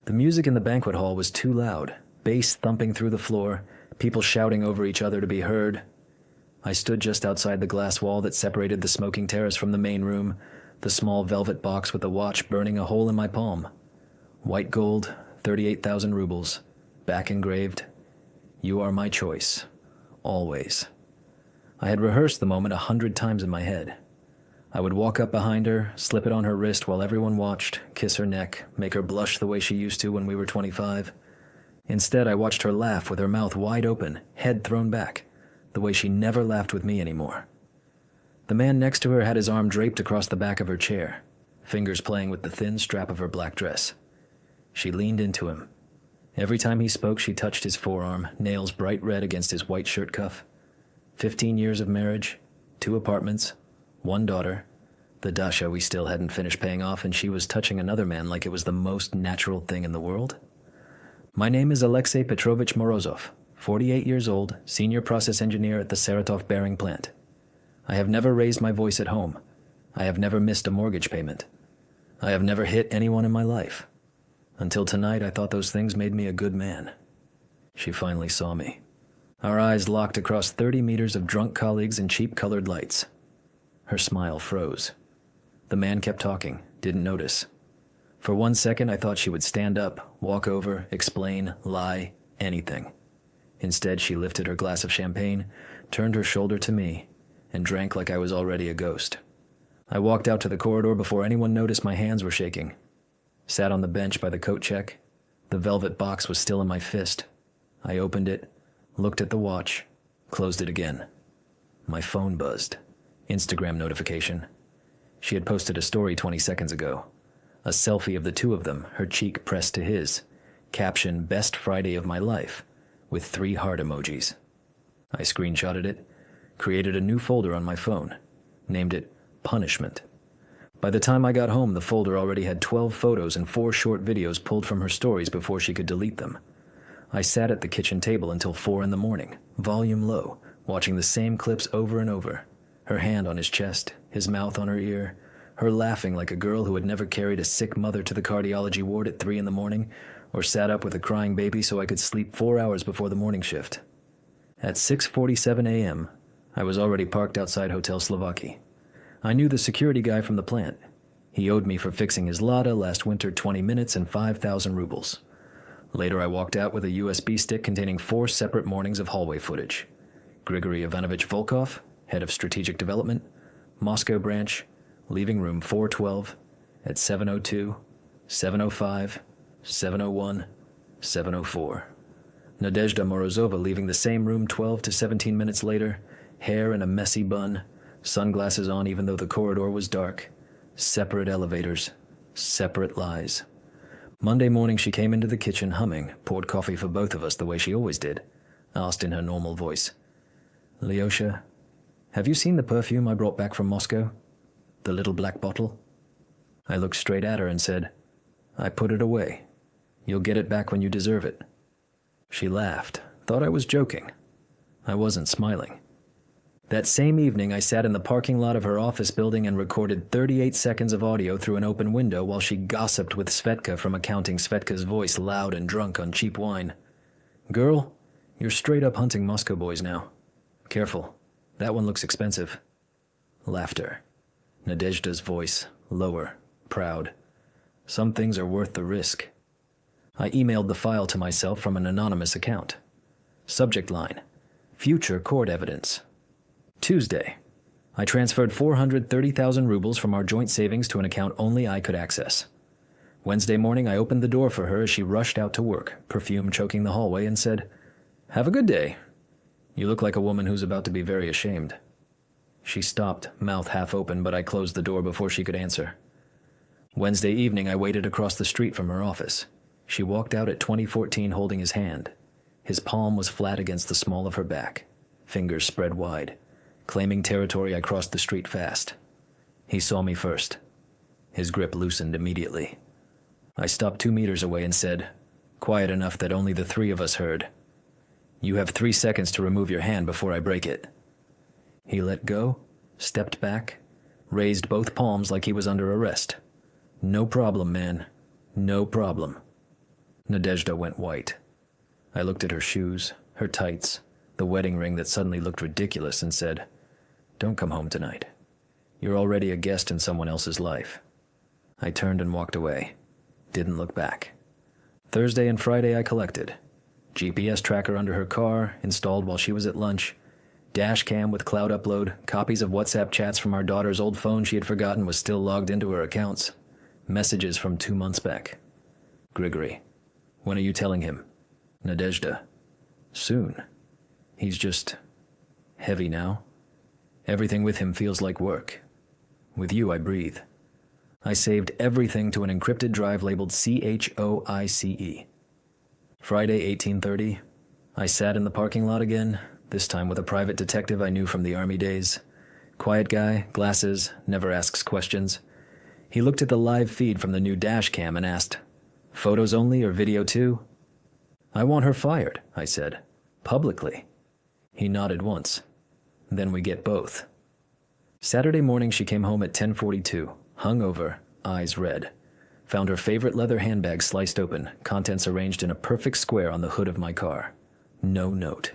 The music in the banquet hall was too loud, bass thumping through the floor, people shouting over each other to be heard. I stood just outside the glass wall that separated the smoking terrace from the main room, the small velvet box with the watch burning a hole in my palm. White gold, 38,000 rubles, back engraved, "You are my choice, always." I had rehearsed the moment 100 times in my head. I would walk up behind her, slip it on her wrist while everyone watched, kiss her neck, make her blush the way she used to when we were 25. Instead, I watched her laugh with her mouth wide open, head thrown back, the way she never laughed with me anymore. The man next to her had his arm draped across the back of her chair, fingers playing with the thin strap of her black dress. She leaned into him. Every time he spoke, she touched his forearm, nails bright red against his white shirt cuff. 15 years of marriage, 2 apartments, 1 daughter, the dasha we still hadn't finished paying off, and she was touching another man like it was the most natural thing in the world. My name is Alexei Petrovich Morozov, 48 years old, senior process engineer at the Saratov bearing plant. I have never raised my voice at home. I have never missed a mortgage payment. I have never hit anyone in my life. Until tonight, I thought those things made me a good man. She finally saw me. Our eyes locked across 30 meters of drunk colleagues and cheap-colored lights. Her smile froze. The man kept talking, didn't notice. For 1 second, I thought she would stand up, walk over, explain, lie, anything. Instead, she lifted her glass of champagne, turned her shoulder to me, and drank like I was already a ghost. I walked out to the corridor before anyone noticed my hands were shaking. Sat on the bench by the coat check. The velvet box was still in my fist. I opened it, looked at the watch, closed it again. My phone buzzed. Instagram notification. She had posted a story 20 seconds ago. A selfie of the two of them, her cheek pressed to his. Caption, "Best Friday of my life," with 3 heart emojis. I screenshotted it, created a new folder on my phone, named it Punishment. By the time I got home, the folder already had 12 photos and 4 short videos pulled from her stories before she could delete them. I sat at the kitchen table until 4 in the morning, volume low, watching the same clips over and over. Her hand on his chest, his mouth on her ear, her laughing like a girl who had never carried a sick mother to the cardiology ward at 3 in the morning, or sat up with a crying baby so I could sleep 4 hours before the morning shift. At 6:47 a.m., I was already parked outside Hotel Slovakia. I knew the security guy from the plant. He owed me for fixing his Lada last winter 20 minutes and 5,000 rubles. Later, I walked out with a USB stick containing 4 separate mornings of hallway footage. Grigory Ivanovich Volkov, head of strategic development, Moscow branch, leaving room 412 at 7:02, 7:05, 7:01, 7:04. Nadezhda Morozova leaving the same room 12 to 17 minutes later, hair in a messy bun, sunglasses on even though the corridor was dark. Separate elevators, separate lies. Monday morning she came into the kitchen humming, poured coffee for both of us the way she always did, asked in her normal voice, "Lyosha, have you seen the perfume I brought back from Moscow? The little black bottle?" I looked straight at her and said, "I put it away. You'll get it back when you deserve it." She laughed, thought I was joking. I wasn't smiling. That same evening, I sat in the parking lot of her office building and recorded 38 seconds of audio through an open window while she gossiped with Svetka from accounting, Svetka's voice loud and drunk on cheap wine. "Girl, you're straight up hunting Moscow boys now. Careful. That one looks expensive." Laughter. Nadezhda's voice, lower, proud. "Some things are worth the risk." I emailed the file to myself from an anonymous account. Subject line, "Future court evidence." Tuesday. I transferred 430,000 rubles from our joint savings to an account only I could access. Wednesday morning, I opened the door for her as she rushed out to work, perfume choking the hallway, and said, "Have a good day. You look like a woman who's about to be very ashamed." She stopped, mouth half open, but I closed the door before she could answer. Wednesday evening, I waited across the street from her office. She walked out at 2014 holding his hand. His palm was flat against the small of her back, fingers spread wide. Claiming territory, I crossed the street fast. He saw me first. His grip loosened immediately. I stopped 2 meters away and said, quiet enough that only the 3 of us heard, "You have 3 seconds to remove your hand before I break it." He let go, stepped back, raised both palms like he was under arrest. "No problem, man. No problem." Nadezhda went white. I looked at her shoes, her tights, the wedding ring that suddenly looked ridiculous, and said, "Don't come home tonight. You're already a guest in someone else's life." I turned and walked away. Didn't look back. Thursday and Friday I collected. GPS tracker under her car, installed while she was at lunch. Dash cam with cloud upload. Copies of WhatsApp chats from our daughter's old phone she had forgotten was still logged into her accounts. Messages from 2 months back. Grigory. When are you telling him? Nadezhda. Soon. He's just heavy now. Everything with him feels like work. With you, I breathe. I saved everything to an encrypted drive labeled CHOICE. Friday, 1830. I sat in the parking lot again, this time with a private detective I knew from the army days. Quiet guy, glasses, never asks questions. He looked at the live feed from the new dash cam and asked, "Photos only or video too?" "I want her fired," I said. "Publicly." He nodded once. "Then we get both." Saturday morning she came home at 10:42, hungover, eyes red. Found her favorite leather handbag sliced open, contents arranged in a perfect square on the hood of my car. No note.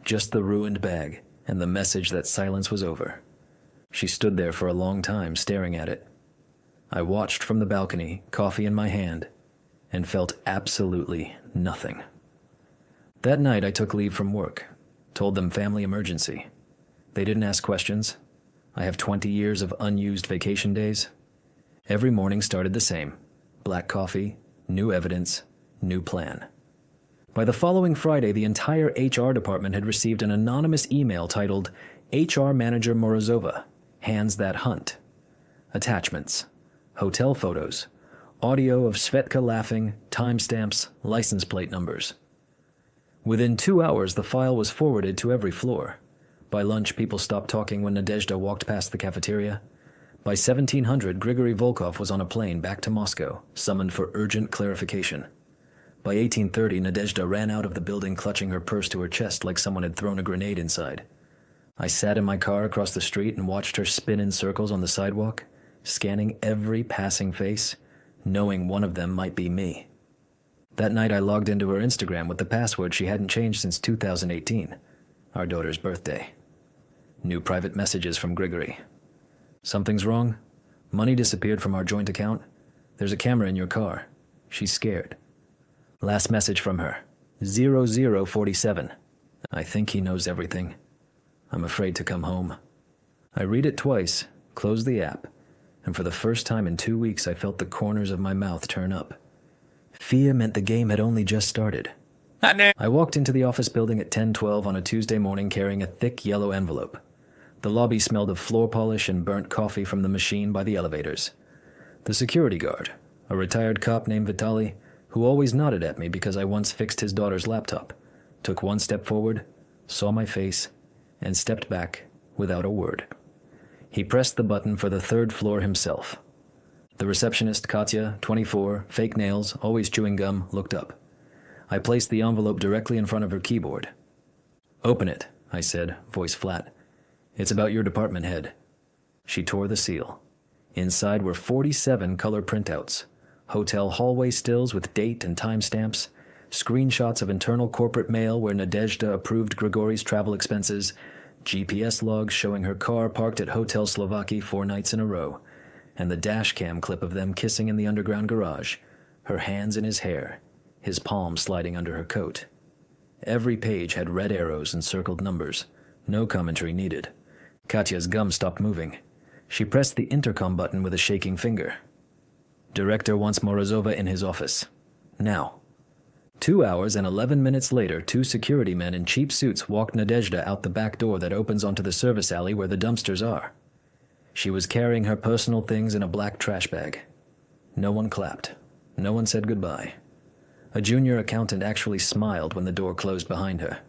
Just the ruined bag and the message that silence was over. She stood there for a long time staring at it. I watched from the balcony, coffee in my hand, and felt absolutely nothing. That night I took leave from work, told them family emergency. They didn't ask questions. I have 20 years of unused vacation days. Every morning started the same. Black coffee, new evidence, new plan. By the following Friday, the entire HR department had received an anonymous email titled, "HR Manager Morozova, Hands That Hunt." Attachments, hotel photos, audio of Svetka laughing, timestamps, license plate numbers. Within 2 hours, the file was forwarded to every floor. By lunch, people stopped talking when Nadezhda walked past the cafeteria. By 1700, Grigory Volkov was on a plane back to Moscow, summoned for urgent clarification. By 1830, Nadezhda ran out of the building clutching her purse to her chest like someone had thrown a grenade inside. I sat in my car across the street and watched her spin in circles on the sidewalk, scanning every passing face, knowing one of them might be me. That night I logged into her Instagram with the password she hadn't changed since 2018, our daughter's birthday. New private messages from Grigory. "Something's wrong? Money disappeared from our joint account. There's a camera in your car. She's scared." Last message from her, 0047. "I think he knows everything. I'm afraid to come home." I read it twice, close the app, and for the first time in 2 weeks I felt the corners of my mouth turn up. Fear meant the game had only just started. I walked into the office building at 10:12 on a Tuesday morning carrying a thick yellow envelope. The lobby smelled of floor polish and burnt coffee from the machine by the elevators. The security guard, a retired cop named Vitaly, who always nodded at me because I once fixed his daughter's laptop, took one step forward, saw my face, and stepped back without a word. He pressed the button for the third floor himself. The receptionist, Katya, 24, fake nails, always chewing gum, looked up. I placed the envelope directly in front of her keyboard. "Open it," I said, voice flat. "It's about your department head." She tore the seal. Inside were 47 color printouts, hotel hallway stills with date and timestamps, screenshots of internal corporate mail where Nadezhda approved Grigory's travel expenses, GPS logs showing her car parked at Hotel Slovaki 4 nights in a row, and the dash cam clip of them kissing in the underground garage, her hands in his hair, his palm sliding under her coat. Every page had red arrows and circled numbers. No commentary needed. Katya's gum stopped moving. She pressed the intercom button with a shaking finger. "Director wants Morozova in his office. Now." 2 hours and 11 minutes later, 2 security men in cheap suits walked Nadezhda out the back door that opens onto the service alley where the dumpsters are. She was carrying her personal things in a black trash bag. No one clapped. No one said goodbye. A junior accountant actually smiled when the door closed behind her.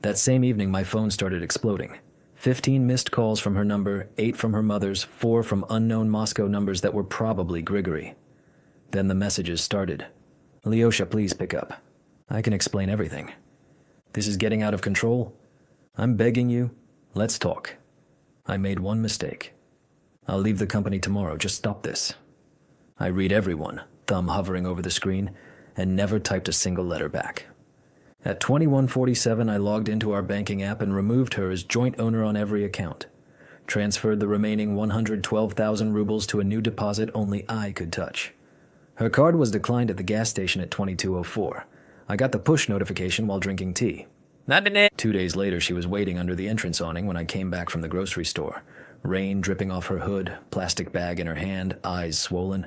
That same evening, my phone started exploding. 15 missed calls from her number, 8 from her mother's, 4 from unknown Moscow numbers that were probably Grigory. Then the messages started. "Lyosha, please pick up. I can explain everything. This is getting out of control. I'm begging you. Let's talk. I made one mistake. I'll leave the company tomorrow. Just stop this." I read everyone, thumb hovering over the screen, and never typed a single letter back. At 21:47, I logged into our banking app and removed her as joint owner on every account. Transferred the remaining 112,000 rubles to a new deposit only I could touch. Her card was declined at the gas station at 22:04. I got the push notification while drinking tea. 2 days later, she was waiting under the entrance awning when I came back from the grocery store. Rain dripping off her hood, plastic bag in her hand, eyes swollen.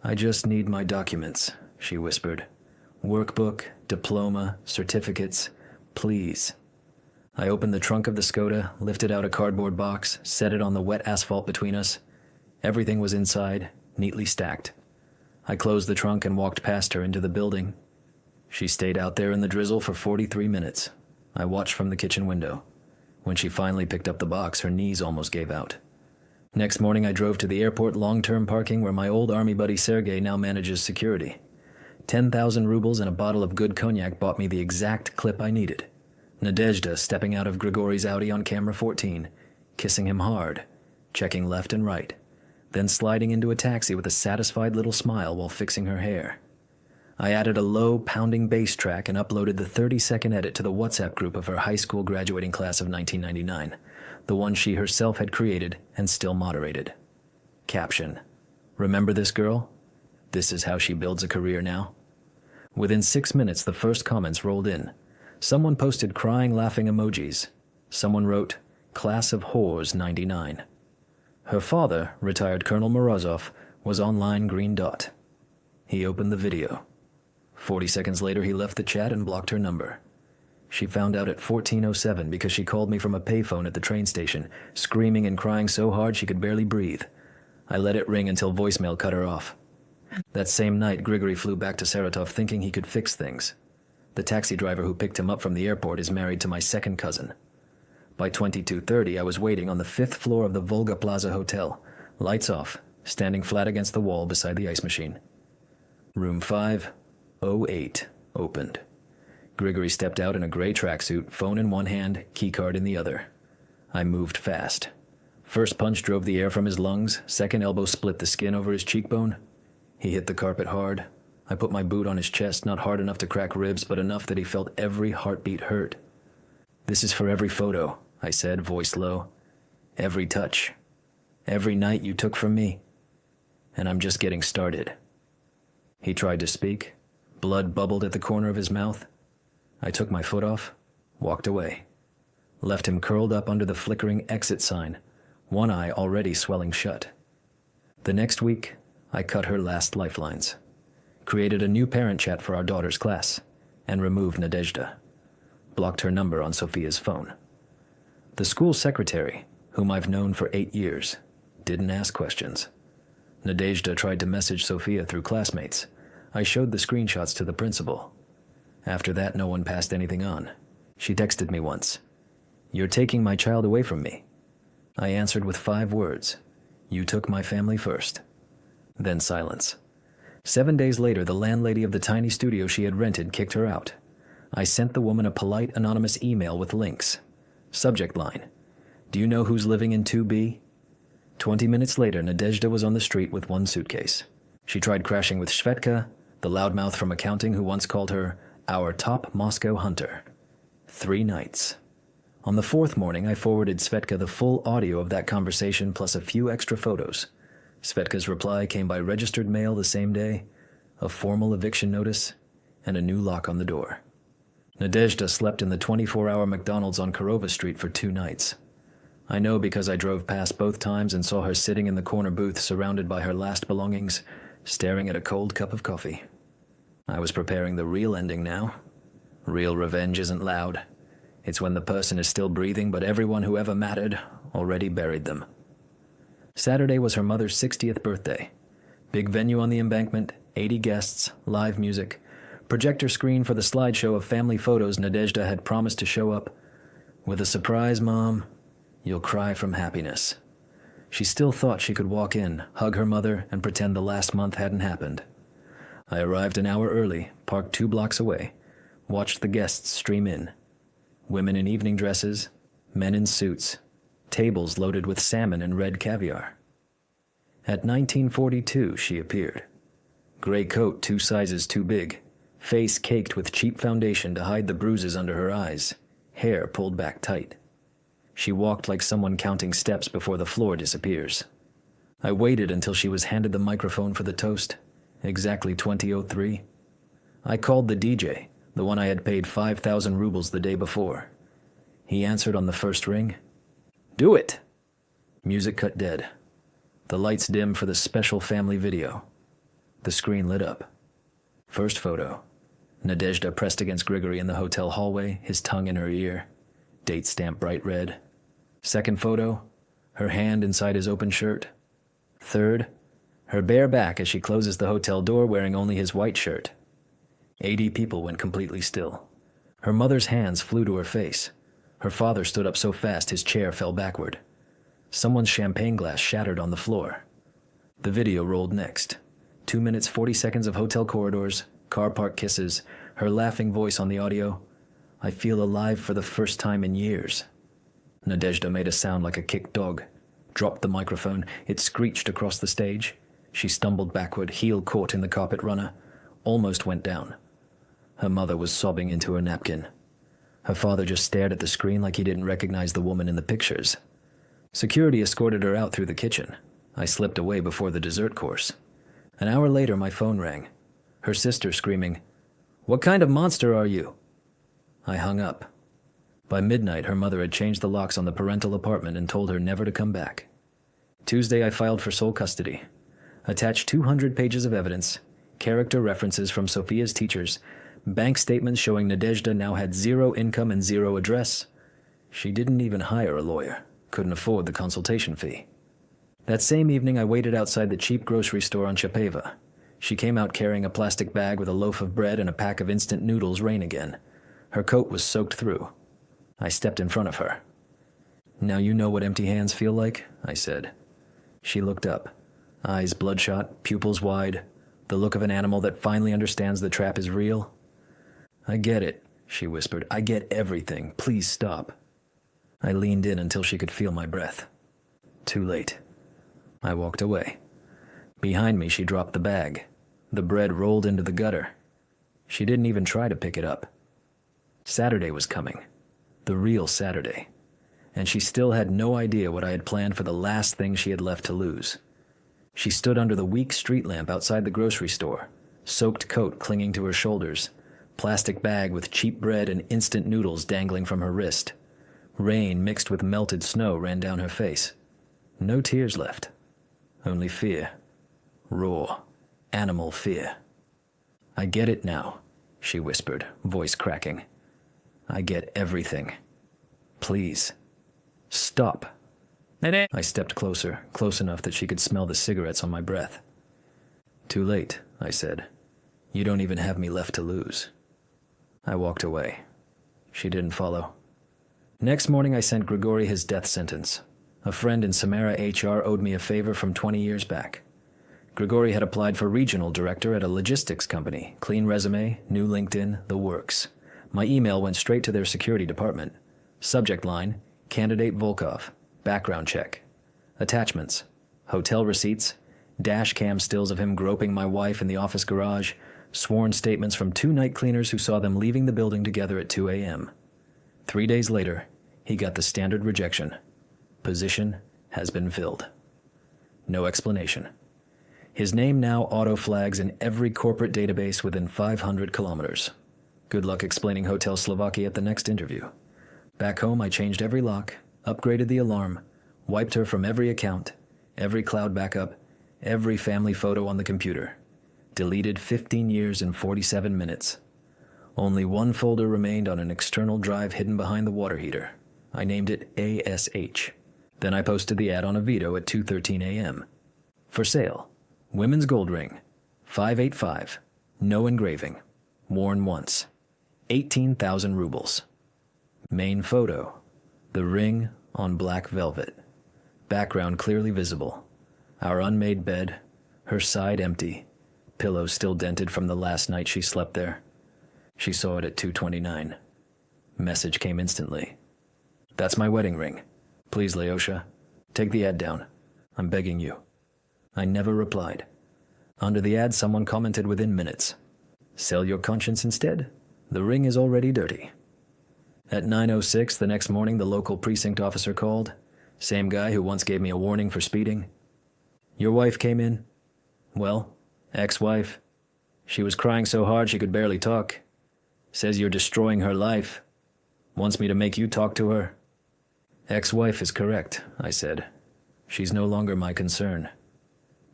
"I just need my documents," she whispered. "Workbook, diploma, certificates, please." I opened the trunk of the Skoda, lifted out a cardboard box, set it on the wet asphalt between us. Everything was inside, neatly stacked. I closed the trunk and walked past her into the building. She stayed out there in the drizzle for 43 minutes. I watched from the kitchen window. When she finally picked up the box, her knees almost gave out. Next morning, I drove to the airport long-term parking where my old army buddy Sergei now manages security. 10,000 rubles and a bottle of good cognac bought me the exact clip I needed. Nadezhda stepping out of Grigori's Audi on camera 14, kissing him hard, checking left and right, then sliding into a taxi with a satisfied little smile while fixing her hair. I added a low, pounding bass track and uploaded the 30-second edit to the WhatsApp group of her high school graduating class of 1999, the one she herself had created and still moderated. Caption: "Remember this girl? This is how she builds a career now." Within 6 minutes, the first comments rolled in. Someone posted crying, laughing emojis. Someone wrote, "Class of Whores 99. Her father, retired Colonel Morozov, was online green dot. He opened the video. 40 seconds later, he left the chat and blocked her number. She found out at 14:07 because she called me from a payphone at the train station, screaming and crying so hard she could barely breathe. I let it ring until voicemail cut her off. That same night, Grigory flew back to Saratov thinking he could fix things. The taxi driver who picked him up from the airport is married to my second cousin. By 22:30, I was waiting on the 5th floor of the Volga Plaza Hotel, lights off, standing flat against the wall beside the ice machine. Room 508 opened. Grigory stepped out in a gray tracksuit, phone in one hand, keycard in the other. I moved fast. First punch drove the air from his lungs, second elbow split the skin over his cheekbone. He hit the carpet hard. I put my boot on his chest, not hard enough to crack ribs, but enough that he felt every heartbeat hurt. "This is for every photo," I said, voice low. "Every touch. Every night you took from me. And I'm just getting started." He tried to speak. Blood bubbled at the corner of his mouth. I took my foot off, walked away. Left him curled up under the flickering exit sign, one eye already swelling shut. The next week, I cut her last lifelines. Created a new parent chat for our daughter's class, and removed Nadezhda. Blocked her number on Sophia's phone. The school secretary, whom I've known for 8 years, didn't ask questions. Nadezhda tried to message Sophia through classmates. I showed the screenshots to the principal. After that, no one passed anything on. She texted me once, "You're taking my child away from me." I answered with 5 words, "You took my family first." Then silence. 7 days later, the landlady of the tiny studio she had rented kicked her out. I sent the woman a polite, anonymous email with links. Subject line: "Do you know who's living in 2B?" 20 minutes later, Nadezhda was on the street with one suitcase. She tried crashing with Svetka, the loudmouth from accounting who once called her our top Moscow hunter. 3 nights. On the 4th morning, I forwarded Svetka the full audio of that conversation plus a few extra photos. Svetka's reply came by registered mail the same day, a formal eviction notice, and a new lock on the door. Nadezhda slept in the 24-hour McDonald's on Korova Street for 2 nights. I know because I drove past both times and saw her sitting in the corner booth surrounded by her last belongings, staring at a cold cup of coffee. I was preparing the real ending now. Real revenge isn't loud. It's when the person is still breathing, but everyone who ever mattered already buried them. Saturday was her mother's 60th birthday. Big venue on the embankment, 80 guests, live music, projector screen for the slideshow of family photos Nadezhda had promised to show up. "With a surprise, Mom, you'll cry from happiness." She still thought she could walk in, hug her mother, and pretend the last month hadn't happened. I arrived an hour early, parked 2 blocks away, watched the guests stream in. Women in evening dresses, men in suits, tables loaded with salmon and red caviar. At 19:42, she appeared. Gray coat 2 sizes too big. Face caked with cheap foundation to hide the bruises under her eyes. Hair pulled back tight. She walked like someone counting steps before the floor disappears. I waited until she was handed the microphone for the toast. Exactly 20:03. I called the DJ, the one I had paid 5,000 rubles the day before. He answered on the first ring. "Do it!" Music cut dead. The lights dim for the special family video. The screen lit up. First photo. Nadezhda pressed against Grigory in the hotel hallway, his tongue in her ear. Date stamp bright red. Second photo. Her hand inside his open shirt. Third. Her bare back as she closes the hotel door wearing only his white shirt. 80 people went completely still. Her mother's hands flew to her face. Her father stood up so fast his chair fell backward. Someone's champagne glass shattered on the floor. The video rolled next. 2 minutes 40 seconds of hotel corridors, car park kisses, her laughing voice on the audio. I feel alive for the first time in years. Nadezhda made a sound like a kicked dog. Dropped the microphone. It screeched across the stage. She stumbled backward, heel caught in the carpet runner. Almost went down. Her mother was sobbing into her napkin. Her father just stared at the screen like he didn't recognize the woman in the pictures. Security escorted her out through the kitchen. I slipped away before the dessert course. An hour later, my phone rang. Her sister screaming, "What kind of monster are you?" I hung up. By midnight, her mother had changed the locks on the parental apartment and told her never to come back. Tuesday, I filed for sole custody. Attached 200 pages of evidence, character references from Sophia's teachers, bank statements showing Nadezhda now had 0 income and 0 address. She didn't even hire a lawyer, couldn't afford the consultation fee. That same evening, I waited outside the cheap grocery store on Chapeva. She came out carrying a plastic bag with a loaf of bread and a pack of instant noodles. Rain again. Her coat was soaked through. I stepped in front of her. "Now you know what empty hands feel like," I said. She looked up, eyes bloodshot, pupils wide, the look of an animal that finally understands the trap is real. "I get it," she whispered. "I get everything. Please stop." I leaned in until she could feel my breath. Too late. I walked away. Behind me, she dropped the bag. The bread rolled into the gutter. She didn't even try to pick it up. Saturday was coming. The real Saturday. And she still had no idea what I had planned for the last thing she had left to lose. She stood under the weak street lamp outside the grocery store, soaked coat clinging to her shoulders, plastic bag with cheap bread and instant noodles dangling from her wrist. Rain mixed with melted snow ran down her face. No tears left. Only fear. Raw, animal fear. "I get it now," she whispered, voice cracking. "I get everything. Please, stop." I stepped closer, close enough that she could smell the cigarettes on my breath. "Too late," I said. "You don't even have me left to lose." I walked away. She didn't follow. Next morning, I sent Grigory his death sentence. A friend in Samara HR owed me a favor from 20 years back. Grigory had applied for regional director at a logistics company. Clean resume, new LinkedIn, the works. My email went straight to their security department. Subject line, candidate Volkov. Background check. Attachments, hotel receipts, dash cam stills of him groping my wife in the office garage, sworn statements from 2 night cleaners who saw them leaving the building together at 2 a.m. 3 days later, he got the standard rejection. Position has been filled. No explanation. His name now auto-flags in every corporate database within 500 kilometers. Good luck explaining Hotel Slovakia at the next interview. Back home, I changed every lock, upgraded the alarm, wiped her from every account, every cloud backup, every family photo on the computer. Deleted 15 years in 47 minutes. Only one folder remained on an external drive hidden behind the water heater. I named it ASH. Then I posted the ad on Avito at 2:13 a.m. For sale. Women's gold ring. 585. No engraving. Worn once. 18,000 rubles. Main photo. The ring on black velvet. Background clearly visible. Our unmade bed. Her side empty. Pillow still dented from the last night she slept there. She saw it at 2:29. Message came instantly. "That's my wedding ring. Please, Leosha, take the ad down. I'm begging you." I never replied. Under the ad, someone commented within minutes. Sell your conscience instead? The ring is already dirty. At 9:06 the next morning, the local precinct officer called. Same guy who once gave me a warning for speeding. Your wife came in? Well, ex-wife. She was crying so hard she could barely talk. Says you're destroying her life. Wants me to make you talk to her. Ex-wife is correct, I said. She's no longer my concern.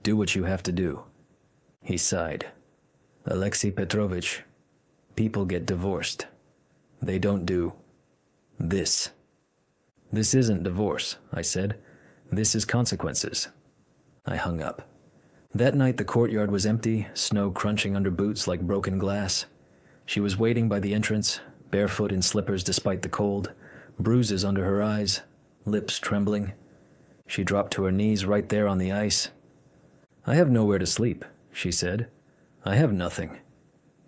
Do what you have to do. He sighed. Alexei Petrovich, people get divorced. They don't do this. This isn't divorce, I said. This is consequences. I hung up. That night the courtyard was empty, snow crunching under boots like broken glass. She was waiting by the entrance, barefoot in slippers despite the cold, bruises under her eyes, lips trembling. She dropped to her knees right there on the ice. I have nowhere to sleep, she said. I have nothing.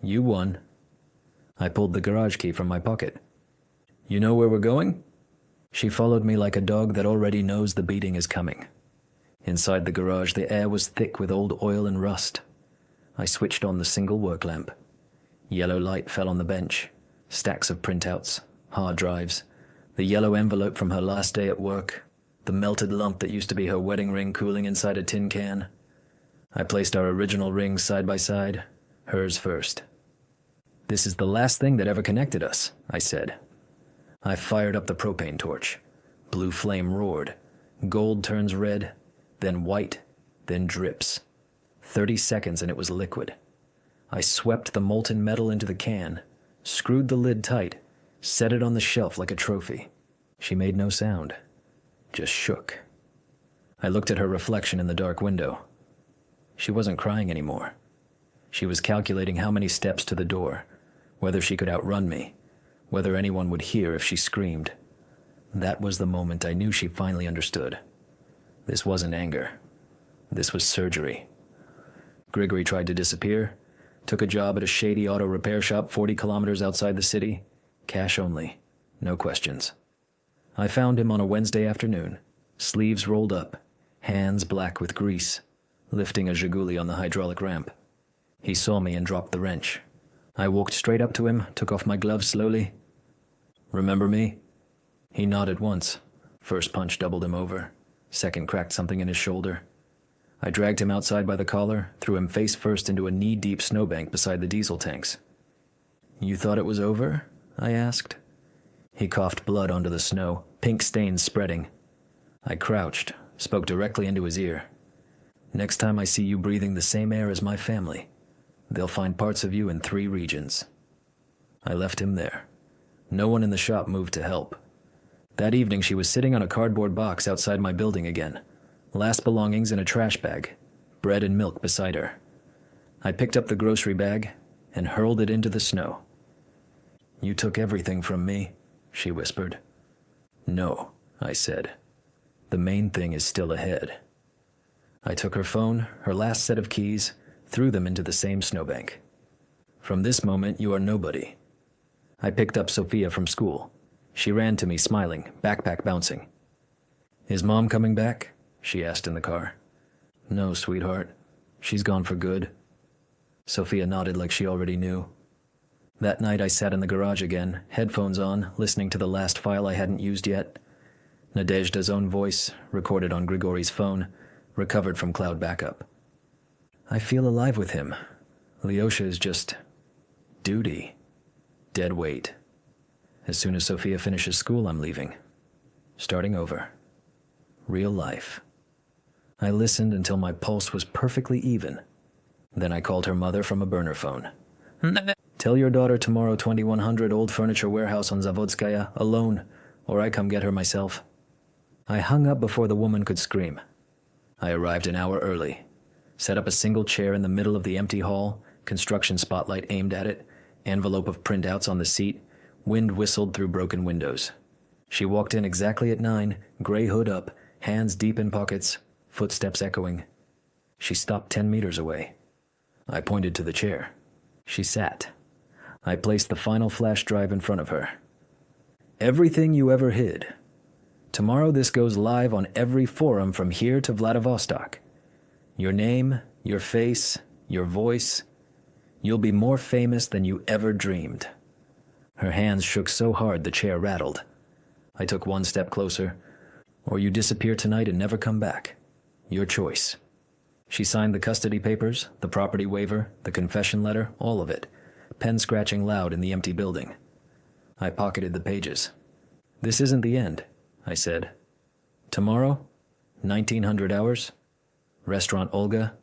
You won. I pulled the garage key from my pocket. You know where we're going? She followed me like a dog that already knows the beating is coming. Inside the garage, the air was thick with old oil and rust. I switched on the single work lamp. Yellow light fell on the bench. Stacks of printouts, hard drives, the yellow envelope from her last day at work, the melted lump that used to be her wedding ring cooling inside a tin can. I placed our original rings side by side, hers first. This is the last thing that ever connected us, I said. I fired up the propane torch. Blue flame roared. Gold turns red, then white, then drips. 30 seconds and it was liquid. I swept the molten metal into the can, screwed the lid tight, set it on the shelf like a trophy. She made no sound, just shook. I looked at her reflection in the dark window. She wasn't crying anymore. She was calculating how many steps to the door, whether she could outrun me, whether anyone would hear if she screamed. That was the moment I knew she finally understood. This wasn't anger. This was surgery. Grigory tried to disappear, took a job at a shady auto repair shop 40 kilometers outside the city. Cash only, no questions. I found him on a Wednesday afternoon, sleeves rolled up, hands black with grease, lifting a Zhiguli on the hydraulic ramp. He saw me and dropped the wrench. I walked straight up to him, took off my gloves slowly. Remember me? He nodded once. First punch doubled him over. Second cracked something in his shoulder. I dragged him outside by the collar, threw him face first into a knee-deep snowbank beside the diesel tanks. You thought it was over? I asked. He coughed blood onto the snow, pink stains spreading. I crouched, spoke directly into his ear. Next time I see you breathing the same air as my family, they'll find parts of you in 3 regions. I left him there. No one in the shop moved to help. That evening she was sitting on a cardboard box outside my building again, last belongings in a trash bag, bread and milk beside her. I picked up the grocery bag and hurled it into the snow. You took everything from me, she whispered. No, I said. The main thing is still ahead. I took her phone, her last set of keys, threw them into the same snowbank. From this moment, you are nobody. I picked up Sophia from school. She ran to me smiling, backpack bouncing. Is Mom coming back? She asked in the car. No, sweetheart. She's gone for good. Sophia nodded like she already knew. That night I sat in the garage again, headphones on, listening to the last file I hadn't used yet. Nadezhda's own voice, recorded on Grigory's phone, recovered from cloud backup. I feel alive with him. Lyosha is just duty. Dead weight. As soon as Sophia finishes school, I'm leaving. Starting over. Real life. I listened until my pulse was perfectly even. Then I called her mother from a burner phone. Tell your daughter tomorrow 2100 Old Furniture Warehouse on Zavodskaya, alone, or I come get her myself. I hung up before the woman could scream. I arrived an hour early. Set up a single chair in the middle of the empty hall, construction spotlight aimed at it, envelope of printouts on the seat, wind whistled through broken windows. She walked in exactly at 9, gray hood up, hands deep in pockets, footsteps echoing. She stopped 10 meters away. I pointed to the chair. She sat. I placed the final flash drive in front of her. Everything you ever hid. Tomorrow this goes live on every forum from here to Vladivostok. Your name, your face, your voice. You'll be more famous than you ever dreamed." Her hands shook so hard the chair rattled. I took one step closer. "Or you disappear tonight and never come back. Your choice." She signed the custody papers, the property waiver, the confession letter, all of it, pen scratching loud in the empty building. I pocketed the pages. "This isn't the end," I said. "Tomorrow, 1900 hours, Restaurant Olga,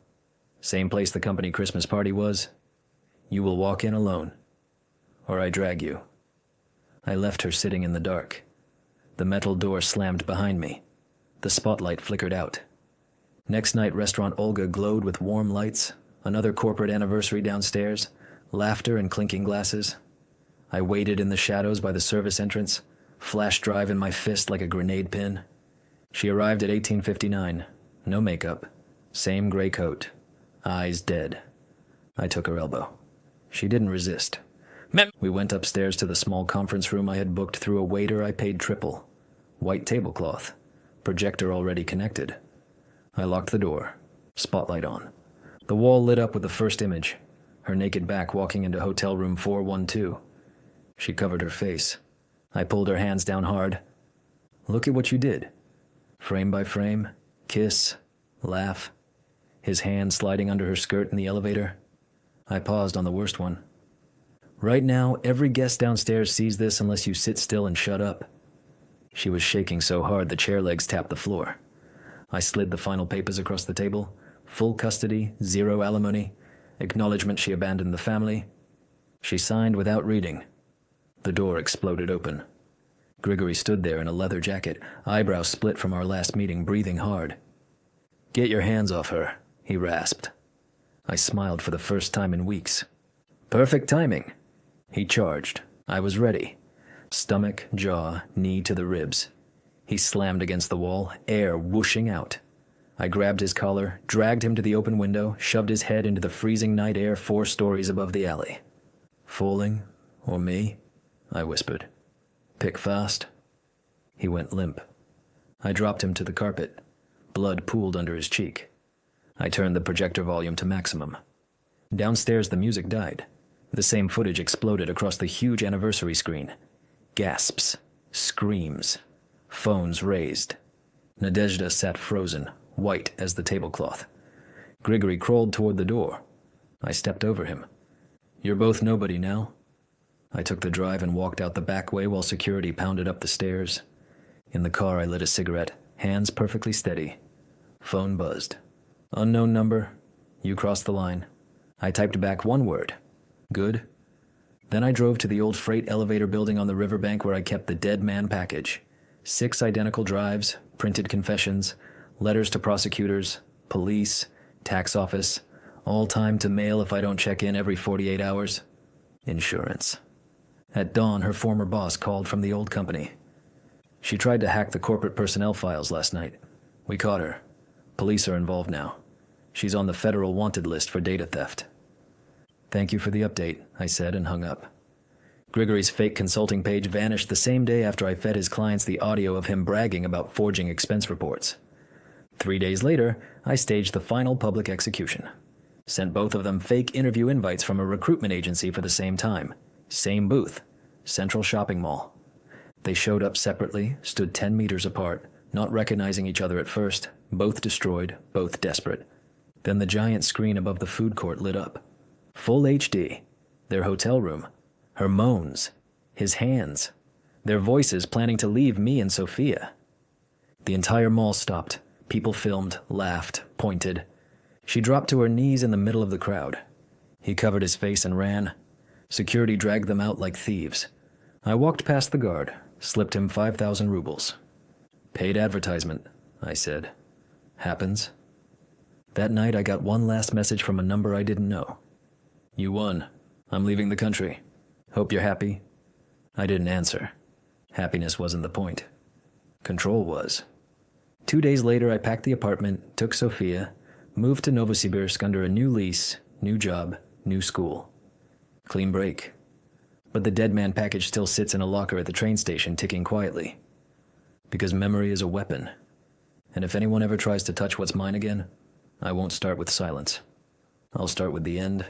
same place the company Christmas party was. You will walk in alone, or I drag you." I left her sitting in the dark. The metal door slammed behind me. The spotlight flickered out. Next night, Restaurant Olga glowed with warm lights, another corporate anniversary downstairs, laughter and clinking glasses. I waited in the shadows by the service entrance, flash drive in my fist like a grenade pin. She arrived at 1859, no makeup, same gray coat, eyes dead. I took her elbow. She didn't resist. We went upstairs to the small conference room I had booked through a waiter I paid triple. White tablecloth, projector already connected. I locked the door, spotlight on. The wall lit up with the first image, her naked back walking into hotel room 412. She covered her face. I pulled her hands down hard. "Look at what you did." Frame by frame, kiss, laugh. His hand sliding under her skirt in the elevator. I paused on the worst one. "Right now, every guest downstairs sees this unless you sit still and shut up." She was shaking so hard the chair legs tapped the floor. I slid the final papers across the table. Full custody, zero alimony, acknowledgement she abandoned the family. She signed without reading. The door exploded open. Grigory stood there in a leather jacket, eyebrows split from our last meeting, breathing hard. "Get your hands off her," he rasped. I smiled for the first time in weeks. "Perfect timing." He charged. I was ready. Stomach, jaw, knee to the ribs. He slammed against the wall, air whooshing out. I grabbed his collar, dragged him to the open window, shoved his head into the freezing night air 4 stories above the alley. "Falling, or me?" I whispered. "Pick fast." He went limp. I dropped him to the carpet. Blood pooled under his cheek. I turned the projector volume to maximum. Downstairs the music died. The same footage exploded across the huge anniversary screen. Gasps. Screams. Phones raised. Nadezhda sat frozen, white as the tablecloth. Grigory crawled toward the door. I stepped over him. "You're both nobody now." I took the drive and walked out the back way while security pounded up the stairs. In the car I lit a cigarette, hands perfectly steady. Phone buzzed. "Unknown number. You crossed the line." I typed back one word. "Good." Then I drove to the old freight elevator building on the riverbank where I kept the dead man package. 6 identical drives, printed confessions, letters to prosecutors, police, tax office, all timed to mail if I don't check in every 48 hours. Insurance. At dawn, her former boss called from the old company. She tried to hack the corporate personnel files last night. We caught her. Police are involved now. She's on the federal wanted list for data theft. "Thank you for the update," I said and hung up. Grigory's fake consulting page vanished the same day after I fed his clients the audio of him bragging about forging expense reports. 3 days later, I staged the final public execution. Sent both of them fake interview invites from a recruitment agency for the same time. Same booth. Central Shopping Mall. They showed up separately, stood 10 meters apart, not recognizing each other at first, both destroyed, both desperate. Then the giant screen above the food court lit up. Full HD. Their hotel room. Her moans. His hands. Their voices planning to leave me and Sophia. The entire mall stopped. People filmed, laughed, pointed. She dropped to her knees in the middle of the crowd. He covered his face and ran. Security dragged them out like thieves. I walked past the guard, slipped him 5,000 rubles. "Paid advertisement," I said. "Happens." That night I got one last message from a number I didn't know. "You won. I'm leaving the country. Hope you're happy." I didn't answer. Happiness wasn't the point. Control was. 2 days later I packed the apartment, took Sophia, moved to Novosibirsk under a new lease, new job, new school. Clean break. But the dead man package still sits in a locker at the train station, ticking quietly. Because memory is a weapon. And if anyone ever tries to touch what's mine again, I won't start with silence. I'll start with the end.